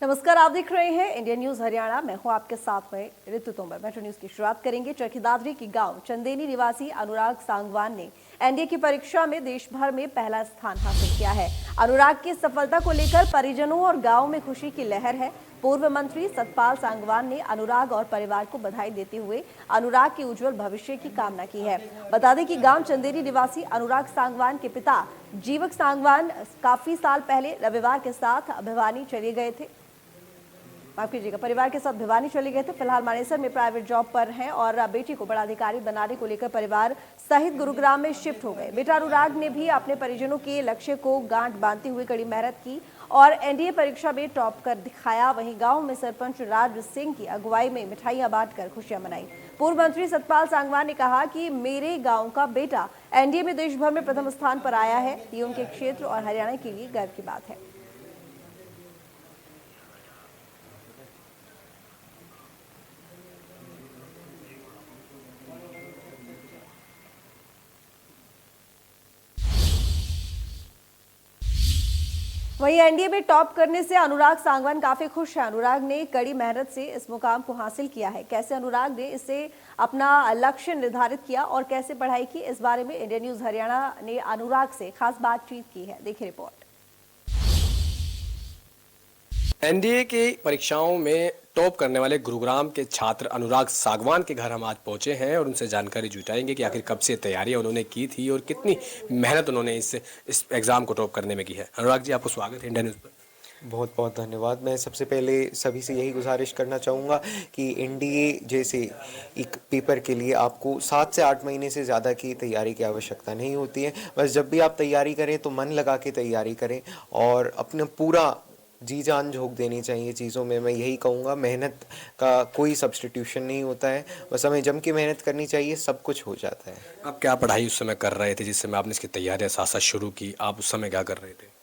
नमस्कार, आप देख रहे हैं इंडिया न्यूज हरियाणा। मैं हूं आपके साथ में ऋतु तोमर। मेट्रो न्यूज की शुरुआत करेंगे। चरखी दादरी की गांव चंदेनी निवासी अनुराग सांगवान ने एनडीए की परीक्षा में देश भर में पहला स्थान हासिल किया है। अनुराग की सफलता को लेकर परिजनों और गांव में खुशी की लहर है। पूर्व मंत्री सतपाल सांगवान ने अनुराग और परिवार को बधाई देते हुए अनुराग के उज्जवल भविष्य की कामना की है। बता दें कि गांव चंदेरी निवासी अनुराग सांगवान के पिता जीवक सांगवान काफी साल पहले रविवार के साथ भिवानी चले गए थे। माफ कीजिएगा, परिवार के साथ भिवानी चले गए थे। फिलहाल मानेसर में प्राइवेट जॉब पर हैं और बेटी को बड़ा अधिकारी बनाने को लेकर परिवार सहित गुरुग्राम में शिफ्ट हो गए। बेटा अनुराग ने भी अपने परिजनों के लक्ष्य को गांठ बांधते हुए कड़ी मेहनत की और एनडीए परीक्षा में टॉप कर दिखाया। वहीं गांव में सरपंच राज सिंह की अगुवाई में मिठाइयां बांटकर खुशियां मनाई। पूर्व मंत्री सतपाल सांगवान ने कहा कि मेरे गांव का बेटा एनडीए में देश भर में प्रथम स्थान पर आया है। ये उनके क्षेत्र और हरियाणा के लिए गर्व की बात है। वहीं एनडीए में टॉप करने से अनुराग सांगवान काफी खुश है। अनुराग ने कड़ी मेहनत से इस मुकाम को हासिल किया है। कैसे अनुराग ने इससे अपना लक्ष्य निर्धारित किया और कैसे पढ़ाई की, इस बारे में इंडिया न्यूज हरियाणा ने अनुराग से खास बातचीत की है। देखिए रिपोर्ट। एनडीए की परीक्षाओं में टॉप करने वाले गुरुग्राम के छात्र अनुराग सांगवान के घर हम आज पहुंचे हैं और उनसे जानकारी जुटाएंगे कि आखिर कब से तैयारियां उन्होंने की थी और कितनी मेहनत उन्होंने इस एग्ज़ाम को टॉप करने में की है। अनुराग जी, आपको स्वागत है इंडिया न्यूज़ पर। बहुत बहुत धन्यवाद। मैं सबसे पहले सभी से यही गुजारिश करना चाहूँगा कि एनडीए जैसे एक पेपर के लिए आपको 7 से 8 महीने से ज़्यादा की तैयारी की आवश्यकता नहीं होती है। बस जब भी आप तैयारी करें तो मन लगा के तैयारी करें और अपना पूरा जी जान झोंक देनी चाहिए चीज़ों में। मैं यही कहूँगा, मेहनत का कोई सब्स्टिट्यूशन नहीं होता है, बस हमें जम के मेहनत करनी चाहिए, सब कुछ हो जाता है। आप क्या पढ़ाई उस समय कर रहे थे जिस समय आपने इसकी तैयारियां साथ साथ शुरू की? आप उस समय क्या कर रहे थे?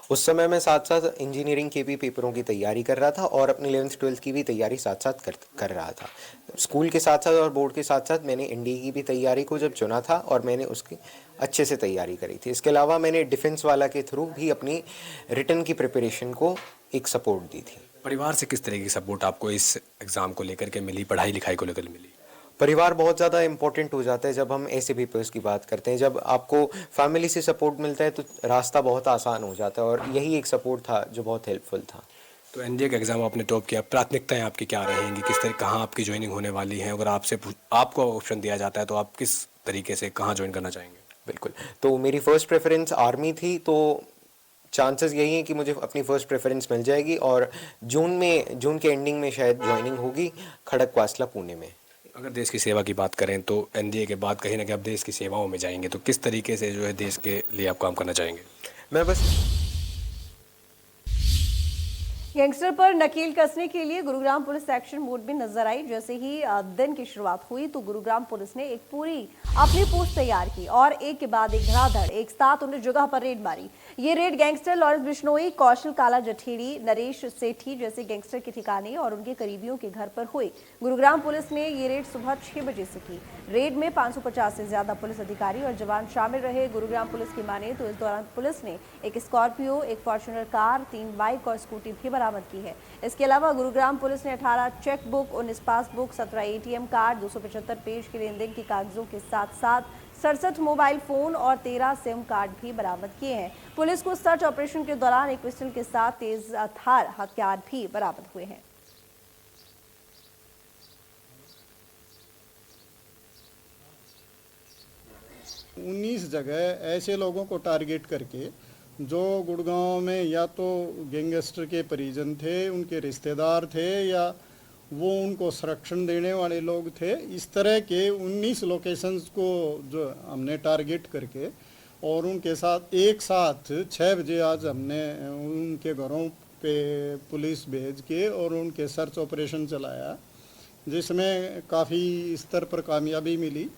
उस समय मैं साथ साथ इंजीनियरिंग के भी पेपरों की तैयारी कर रहा था और अपनी 11th-12th की भी तैयारी साथ साथ कर रहा था। स्कूल के साथ साथ और बोर्ड के साथ साथ मैंने एनडीए की भी तैयारी को जब चुना था और मैंने उसकी अच्छे से तैयारी करी थी। इसके अलावा मैंने डिफेंस वाला के थ्रू भी अपनी रिटर्न की प्रिपरेशन को एक सपोर्ट दी थी। परिवार से किस तरह की सपोर्ट आपको इस एग्ज़ाम को लेकर के मिली, पढ़ाई लिखाई को लेकर मिली? परिवार बहुत ज़्यादा इम्पोर्टेंट हो जाता है जब हम ऐसे पेपर्स की बात करते हैं। जब आपको फैमिली से सपोर्ट मिलता है तो रास्ता बहुत आसान हो जाता है और यही एक सपोर्ट था जो बहुत हेल्पफुल था। तो एनडीए का एग्ज़ाम आपने टॉप किया, प्राथमिकताएं आपकी क्या रहेंगी? किस तरह, कहाँ आपकी ज्वाइनिंग होने वाली है? अगर आपको ऑप्शन दिया जाता है तो आप किस तरीके से कहाँ ज्वाइन करना चाहेंगे? बिल्कुल, तो मेरी फ़र्स्ट प्रेफरेंस आर्मी थी, तो चांसेस यही हैं कि मुझे अपनी फ़र्स्ट प्रेफरेंस मिल जाएगी और जून के एंडिंग में शायद ज्वाइनिंग होगी खड़गवासला पुणे में। अगर देश की सेवा की बात करें तो एनडीए के बाद कहीं ना कहीं आप देश की सेवाओं में जाएंगे, तो किस तरीके से जो है देश के लिए आप काम करना चाहेंगे? मैं बस गैंगस्टर पर नकेल कसने के लिए गुरुग्राम पुलिस एक्शन मोड में नजर आई। जैसे ही दिन की शुरुआत हुई तो गुरुग्राम पुलिस ने एक पूरी अपनी पोस्ट तैयार की और एक के बाद एक धड़ाधड़ एक साथ उन्हें जगह पर रेड मारी। ये रेड गैंगस्टर लॉरेंस बिश्नोई, कौशल काला जठेड़ी, नरेश सेठी जैसे गैंगस्टर के ठिकाने और उनके करीबियों के घर पर हुई। गुरुग्राम पुलिस ने ये रेड सुबह 6 बजे से की। रेड में 550 से ज्यादा पुलिस अधिकारी और जवान शामिल रहे। गुरुग्राम पुलिस की माने तो इस दौरान पुलिस ने एक स्कॉर्पियो, एक फॉर्च्यूनर कार, 3 बाइक और स्कूटी भी बरामद की है। इसके अलावा गुरुग्राम पुलिस ने 18 cheque book, 19 passbook, 17 ATM card, 275 page के लेन देन के कागजों के साथ साथ 67 मोबाइल फोन और 13 सिम कार्ड भी बरामद किए हैं। पुलिस को सर्च ऑपरेशन के दौरान एक पिस्टल के साथ तेज धार हथियार भी बरामद हुए हैं। उन्नीस जगह ऐसे लोगों को टारगेट करके जो गुड़गांव में या तो गैंगस्टर के परिजन थे, उनके रिश्तेदार थे या वो उनको संरक्षण देने वाले लोग थे, इस तरह के 19 लोकेशंस को जो हमने टारगेट करके और उनके साथ एक साथ 6 बजे आज हमने उनके घरों पे पुलिस भेज के और उनके सर्च ऑपरेशन चलाया, जिसमें काफ़ी स्तर पर कामयाबी मिली।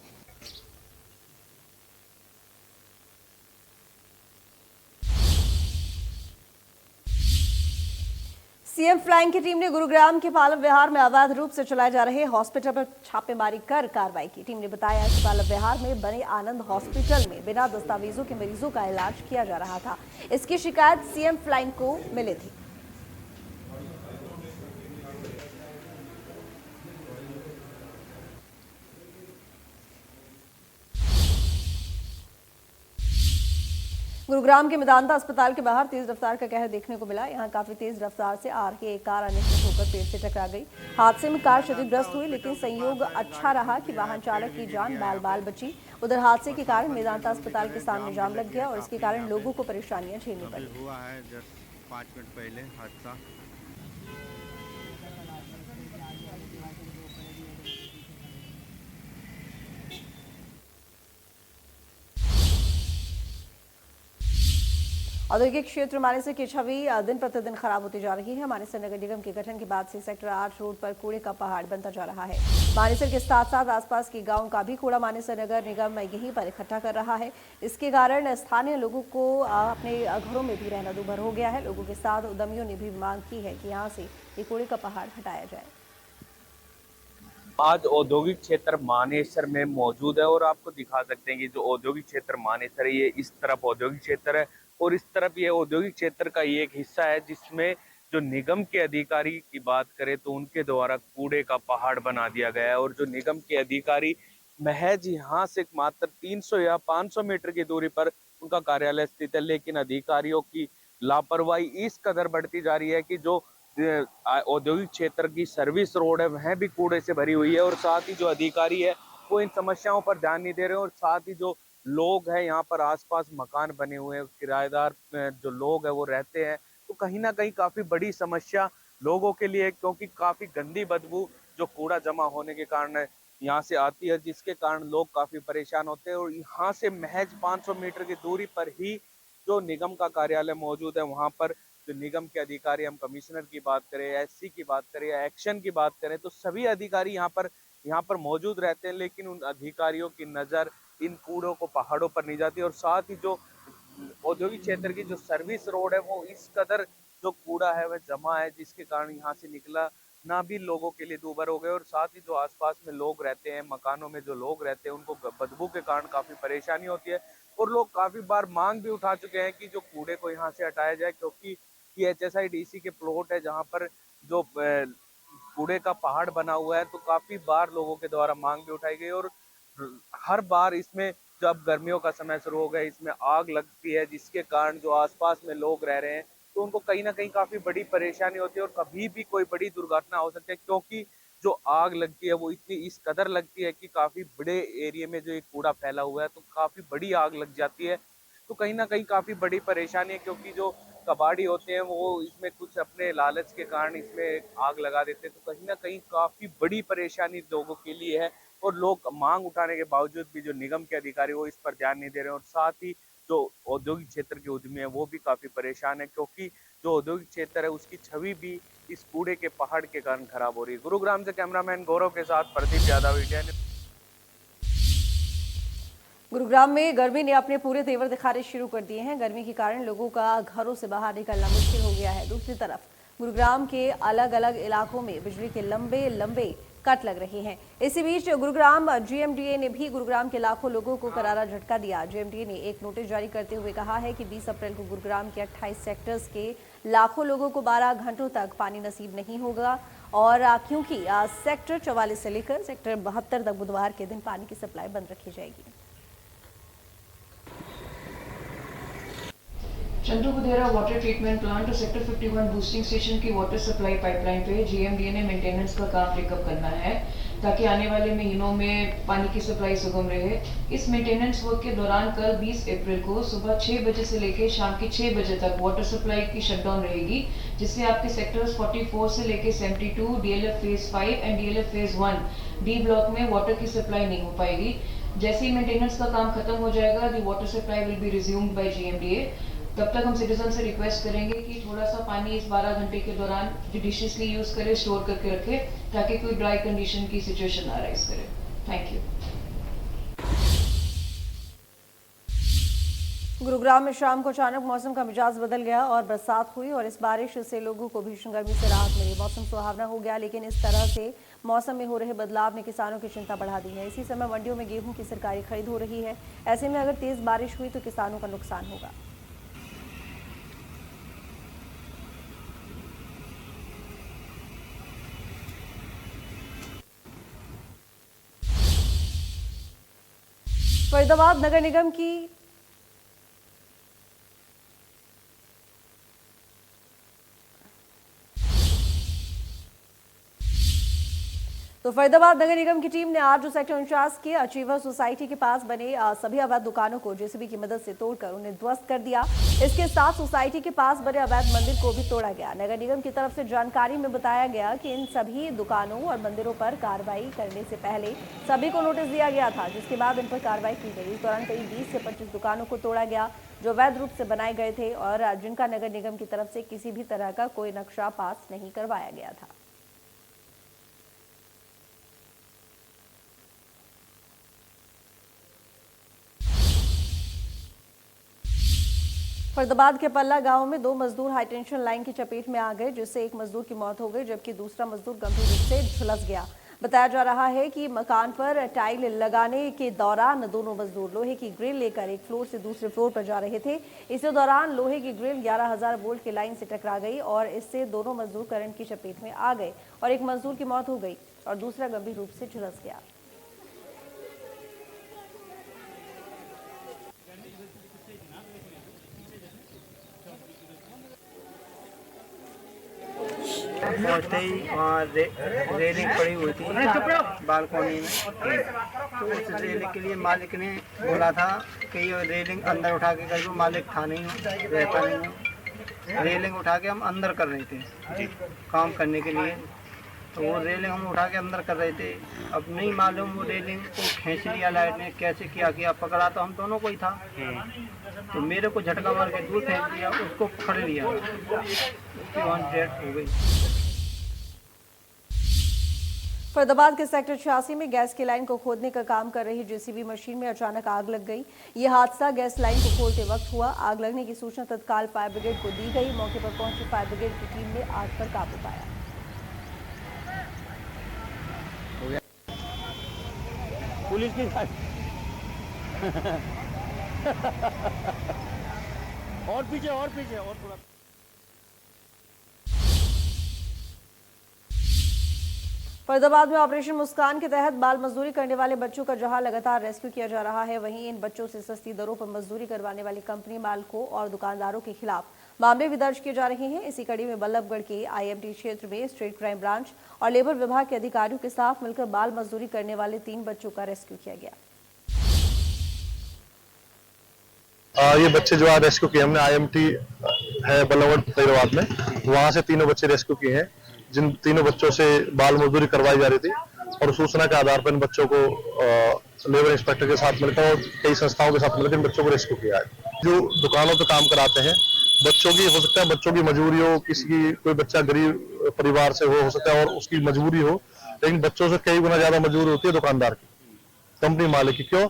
सीएम फ्लाइंग की टीम ने गुरुग्राम के पालम विहार में अवैध रूप से चलाए जा रहे हॉस्पिटल पर छापेमारी कर कार्रवाई की। टीम ने बताया कि पालम विहार में बने आनंद हॉस्पिटल में बिना दस्तावेजों के मरीजों का इलाज किया जा रहा था। इसकी शिकायत सीएम फ्लाइंग को मिली थी। गुरुग्राम के मेदांता अस्पताल के बाहर तेज रफ्तार का कहर देखने को मिला। यहां काफी तेज रफ्तार से आ रही एक कार अनियंत्रित होकर पेड़ से टकरा गई। हादसे में कार क्षतिग्रस्त हुई, लेकिन संयोग अच्छा रहा कि वाहन चालक की जान बाल बाल बची। उधर हादसे के कारण मेदांता अस्पताल के सामने जाम लग गया और इसके कारण लोगों को परेशानियां झेलनी पड़ी। हुआ है जस्ट 5 मिनट पहले हादसा। औद्योगिक क्षेत्र मानेसर की छवि दिन प्रतिदिन खराब होती जा रही है। मानेसर नगर निगम के गठन के बाद से सेक्टर 8 रोड पर कूड़े का पहाड़ बनता जा रहा है। मानेसर के साथ साथ आसपास के गांव का भी कूड़ा मानेसर नगर निगम यहीं पर इकट्ठा कर रहा है। इसके कारण स्थानीय लोगों को अपने घरों में भी रहना दूभर हो गया है। लोगों के साथ उद्यमियों ने भी मांग की है कि यहाँ से ये कूड़े का पहाड़ हटाया जाए। आज औद्योगिक क्षेत्र मानेसर में मौजूद है और आपको दिखा सकते हैं कि जो औद्योगिक क्षेत्र मानेसर है, ये इस तरफ औद्योगिक क्षेत्र है और इस तरफ ये औद्योगिक क्षेत्र का ये एक हिस्सा है जिसमें जो निगम के अधिकारी की बात करें तो उनके द्वारा कूड़े का पहाड़ बना दिया गया है। और जो निगम के अधिकारी महज यहाँ से मात्र 300 या 500 मीटर की दूरी पर उनका कार्यालय स्थित है, लेकिन अधिकारियों की लापरवाही इस कदर बढ़ती जा रही है कि जो औद्योगिक क्षेत्र की सर्विस रोड है वह भी कूड़े से भरी हुई है और साथ ही जो अधिकारी है वो इन समस्याओं पर ध्यान नहीं दे रहे हैं। और साथ ही जो लोग हैं यहाँ पर आसपास मकान बने हुए हैं, किराएदार जो लोग हैं वो रहते हैं, तो कहीं ना कहीं काफी बड़ी समस्या लोगों के लिए, क्योंकि काफी गंदी बदबू जो कूड़ा जमा होने के कारण यहाँ से आती है, जिसके कारण लोग काफी परेशान होते हैं। और यहाँ से महज 500 मीटर की दूरी पर ही जो निगम का कार्यालय मौजूद है, वहाँ पर जो निगम के अधिकारी, हम कमिश्नर की बात करें, एससी की बात करें या एक्शन की बात करें, तो सभी अधिकारी यहाँ पर मौजूद रहते हैं, लेकिन उन अधिकारियों की नज़र इन कूड़ों को पहाड़ों पर नहीं जाती। और साथ ही जो औद्योगिक क्षेत्र की जो सर्विस रोड है वो इस कदर जो कूड़ा है वह जमा है, जिसके कारण यहाँ से निकला ना भी लोगों के लिए दूभर हो गए। और साथ ही जो आसपास में लोग रहते हैं, मकानों में जो लोग रहते हैं, उनको बदबू के कारण काफ़ी परेशानी होती है। और लोग काफ़ी बार मांग भी उठा चुके हैं कि जो कूड़े को यहाँ से हटाया जाए, क्योंकि ये HSIDC के प्लॉट है जहाँ पर जो कूड़े का पहाड़ बना हुआ है, तो काफ़ी बार लोगों के द्वारा मांग भी उठाई गई। और हर बार इसमें जब गर्मियों का समय शुरू हो गया इसमें आग लगती है, जिसके कारण जो आसपास में लोग रह रहे हैं तो उनको कहीं ना कहीं काफ़ी बड़ी परेशानी होती है और कभी भी कोई बड़ी दुर्घटना हो सकती है, क्योंकि जो आग लगती है वो इतनी इस कदर लगती है कि काफ़ी बड़े एरिया में जो एक कूड़ा फैला हुआ है तो काफ़ी बड़ी आग लग जाती है। तो कहीं ना कहीं काफ़ी बड़ी परेशानी है, क्योंकि जो कबाड़ी होते हैं वो इसमें कुछ अपने लालच के कारण इसमें आग लगा देते हैं। तो कहीं ना कहीं काफ़ी बड़ी परेशानी लोगों के लिए है और लोग मांग उठाने के बावजूद भी जो निगम के अधिकारी वो इस पर ध्यान नहीं दे रहे हैं। और साथ ही जो औद्योगिक क्षेत्र के उद्यमी है वो भी काफ़ी परेशान है, क्योंकि जो औद्योगिक क्षेत्र है उसकी छवि भी इस कूड़े के पहाड़ के कारण खराब हो रही है। गुरुग्राम से कैमरामैन गौरव के साथ प्रदीप यादव, इंडिया न्यूज़। गुरुग्राम में गर्मी ने अपने पूरे तेवर दिखाने शुरू कर दिए हैं। गर्मी के कारण लोगों का घरों से बाहर निकलना मुश्किल हो गया है। दूसरी तरफ गुरुग्राम के अलग अलग इलाकों में बिजली के लंबे लंबे कट लग रहे हैं। इसी बीच गुरुग्राम GMDA ने भी गुरुग्राम के लाखों लोगों को करारा झटका दिया। GMDA ने एक नोटिस जारी करते हुए कहा है कि 20 अप्रैल को गुरुग्राम के 28 सेक्टर्स के लाखों लोगों को 12 घंटों तक पानी नसीब नहीं होगा। और क्योंकि सेक्टर 44 से लेकर सेक्टर 72 तक बुधवार के दिन पानी की सप्लाई बंद रखी जाएगी। चंदू बुधेरा वाटर ट्रीटमेंट प्लांट और सेक्टर 51 बूस्टिंग स्टेशन की वाटर सप्लाई पाइपलाइन पे GMDA ने मेंटेनेंस का काम पिकअप करना है, ताकि आने वाले महीनों में पानी की सप्लाई सुगम रहे। इस मेंटेनेंस वर्क के दौरान कल 20 अप्रैल को सुबह 6 बजे से लेकर शाम के 6 बजे तक वाटर सप्लाई की शटडाउन रहेगी, जिससे आपके सेक्टर्स 44 से लेकर 72, DLF phase 5 and DLF phase 1 D block में वाटर की सप्लाई नहीं हो पाएगी। जैसे ही मेंटेनेंस का काम खत्म हो जाएगा, the water supply will be resumed by GMDA। तब तक हम सिटीजन से रिक्वेस्ट करेंगे कि थोड़ा सा पानी इस 12 घंटे के दौरान जुडिशियसली यूज करें, स्टोर करके रखें, ताकि कोई ड्राई कंडीशन की सिचुएशन ना राइज करे। Thank you. गुरुग्राम में शाम को अचानक मौसम का मिजाज बदल गया और बरसात हुई और इस बारिश से लोगों को भीषण गर्मी से राहत मिली। मौसम सुहावना हो गया, लेकिन इस तरह से मौसम में हो रहे बदलाव ने किसानों की चिंता बढ़ा दी है। इसी समय मंडियों में गेहूं की सरकारी खरीद हो रही है। ऐसे में अगर तेज बारिश हुई तो किसानों का नुकसान होगा। फरीदाबाद नगर निगम की तो फरीदाबाद नगर निगम की टीम ने आज सेक्टर 49 के अचीवर सोसाइटी के पास बने सभी अवैध दुकानों को जेसीबी की मदद से तोड़कर उन्हें ध्वस्त कर दिया। इसके साथ सोसाइटी के पास बने अवैध मंदिर को भी तोड़ा गया। नगर निगम की तरफ से जानकारी में बताया गया कि इन सभी दुकानों और मंदिरों पर कार्रवाई करने से पहले सभी को नोटिस दिया गया था, जिसके बाद इन पर कार्रवाई की गई। इस दौरान करीब 20 से 25 दुकानों को तोड़ा गया जो अवैध रूप से बनाए गए थे और जिनका नगर निगम की तरफ से किसी भी तरह का कोई नक्शा पास नहीं करवाया गया था। फरीदाबाद के पल्ला गांव में 2 मजदूर हाईटेंशन लाइन की चपेट में आ गए, जिससे एक मजदूर की मौत हो गई जबकि दूसरा मजदूर गंभीर रूप से झुलस गया। बताया जा रहा है कि मकान पर टाइल लगाने के दौरान दोनों मजदूर लोहे की ग्रिल लेकर एक फ्लोर से दूसरे फ्लोर पर जा रहे थे। इसी दौरान लोहे की ग्रिल 11,000 वोल्ट की लाइन से टकरा गई और इससे दोनों मजदूर करंट की चपेट में आ गए और एक मजदूर की मौत हो गई और दूसरा गंभीर रूप से झुलस गया। पहुँचते ही वहाँ रेलिंग पड़ी हुई थी बालकोनी में, तो उस रेलिंग के लिए मालिक ने बोला था कि ये रेलिंग अंदर उठा के कहीं मालिक था नहीं, रहता नहीं हो। रेलिंग उठा के हम अंदर कर रहे थे काम करने के लिए, तो वो रेलिंग हम उठा के अंदर कर रहे थे। अब नहीं मालूम वो रेलिंग को खींच लिया लाइट ने, कैसे किया पकड़ा तो हम दोनों को ही था, तो मेरे को झटका मार के दूर फेंक दिया, उसको पकड़ लिया, उसकी वहाँ डेथ हो गई। फरीदाबाद के सेक्टर 86 में गैस की लाइन को खोदने का काम कर रही जेसीबी मशीन में अचानक आग लग गई। ये हादसा गैस लाइन को खोलते वक्त हुआ। आग लगने की सूचना तत्काल फायर ब्रिगेड को दी गई। मौके पर पहुंची फायर ब्रिगेड की टीम ने आग पर काबू पाया। पुलिस की और पीछे और थोड़ा। फरीदाबाद में ऑपरेशन मुस्कान के तहत बाल मजदूरी करने वाले बच्चों का जहां लगातार रेस्क्यू किया जा रहा है, वहीं इन बच्चों से सस्ती दरों पर मजदूरी करवाने वाली कंपनी मालिकों और दुकानदारों के खिलाफ मामले भी दर्ज किए जा रहे हैं। इसी कड़ी में बल्लभगढ़ के आईएमटी क्षेत्र में स्टेट क्राइम ब्रांच और लेबर विभाग के अधिकारियों के साथ मिलकर बाल मजदूरी करने वाले 3 बच्चों का रेस्क्यू किया गया। ये बच्चे जो आज रेस्क्यू किए हमने, आईएमटी है बल्लभगढ़ फरीदाबाद में, वहां से 3 बच्चे रेस्क्यू किए हैं, जिन 3 बच्चों से बाल मजदूरी करवाई जा रही थी और सूचना के आधार पर इन बच्चों को लेबर इंस्पेक्टर के साथ मिलकर और कई संस्थाओं के साथ मिलकर इन बच्चों को रेस्क्यू किया है। जो दुकानों पे काम कराते हैं बच्चों की, हो सकता है बच्चों की मजबूरी हो, किसी की कोई बच्चा गरीब परिवार से हो सकता है और उसकी मजबूरी हो, लेकिन बच्चों से कई गुना ज्यादा मजबूरी होती है दुकानदार की, कंपनी मालिक की। क्यों?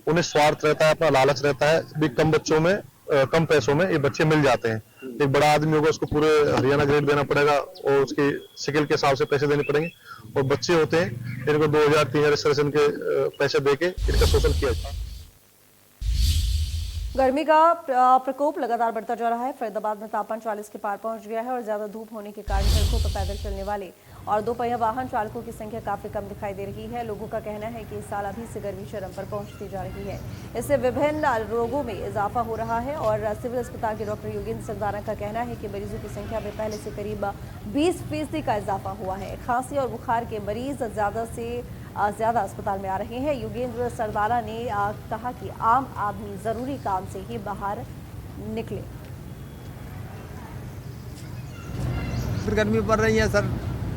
उन्हें स्वार्थ रहता है, अपना लालच रहता है, भी कम बच्चों में कम पैसों में ये बच्चे मिल जाते हैं। एक बड़ा आदमी होगा उसको पूरे हरियाणा ग्रेड देना पड़ेगा और उसके स्किल के हिसाब से पैसे देने पड़ेंगे, और बच्चे होते हैं इनको 2,000-3,000 इस तरह से इनके पैसे देके इनका शोषण किया जाता है। गर्मी का प्रकोप लगातार बढ़ता जा रहा है। फरीदाबाद में तापमान 40 के पार पहुंच गया है और ज्यादा धूप होने के कारण सड़कों पर पैदल चलने वाले और 2 पहिया वाहन चालकों की संख्या काफी कम दिखाई दे रही है। लोगों का कहना है कि इस साल अभी से गर्मी चरम पर पहुंचती जा रही है। इससे विभिन्न रोगों में इजाफा हो रहा है और सिविल अस्पताल के डॉक्टर योगेंद्र सरदाना का कहना है कि मरीजों की संख्या में पहले से करीब 20% का इजाफा हुआ है। खांसी और बुखार के मरीज ज्यादा से ज्यादा अस्पताल में आ रहे हैं। योगेंद्र सरदाना ने कहा कि आम आदमी जरूरी काम से ही बाहर निकले। गर्मी पड़ रही है सर,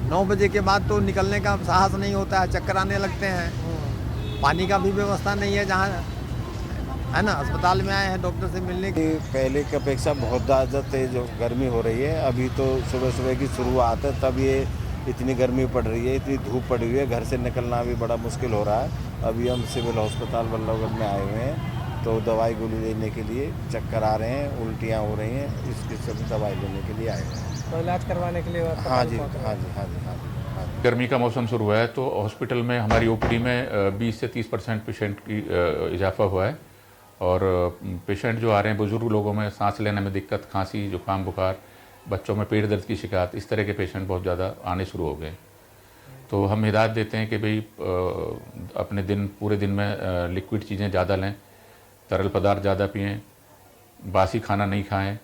9 बजे के बाद तो निकलने का साहस नहीं होता है, चक्कर आने लगते हैं। पानी का भी व्यवस्था नहीं है, जहाँ है ना, अस्पताल में आए हैं डॉक्टर से मिलने की। पहले की अपेक्षा बहुत ज़्यादा तेज गर्मी हो रही है। अभी तो सुबह सुबह की शुरुआत है, तब ये इतनी गर्मी पड़ रही है, इतनी धूप पड़ी हुई है, घर से निकलना भी बड़ा मुश्किल हो रहा है। अभी हम सिविल अस्पताल बल्लभगढ़ में आए हुए हैं, तो दवाई गोली लेने के लिए चक्कर आ रहे हैं, उल्टियाँ हो रही हैं, इसकी सभी दवाई लेने के लिए आए हैं। तो इलाज करवाने के लिए? हाँ जी, हाँ जी, हाँ जी, हाँ जी। गर्मी का मौसम शुरू हुआ है तो हॉस्पिटल में हमारी ओपीडी में 20 से 30% पेशेंट की इजाफा हुआ है, और पेशेंट जो आ रहे हैं बुजुर्ग लोगों में सांस लेने में दिक्कत, खांसी, जुकाम, बुखार, बच्चों में पेट दर्द की शिकायत, इस तरह के पेशेंट बहुत ज़्यादा आने शुरू हो गए। तो हम हिदायत देते हैं कि भाई अपने पूरे दिन में लिक्विड चीज़ें ज़्यादा लें, तरल पदार्थ ज़्यादा पिएँ, बासी खाना नहीं खाएं,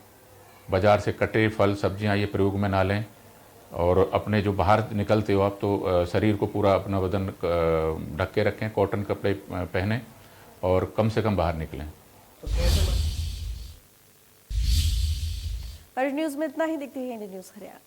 बाज़ार से कटे फल सब्जियां ये प्रयोग में ना लें, और अपने जो बाहर निकलते हो आप तो शरीर को पूरा अपना बदन ढक के रखें, कॉटन कपड़े पहने और कम से कम बाहर निकलें। मेट्रो न्यूज में इतना ही। देखते हैं इंडियन न्यूज हरियाणा।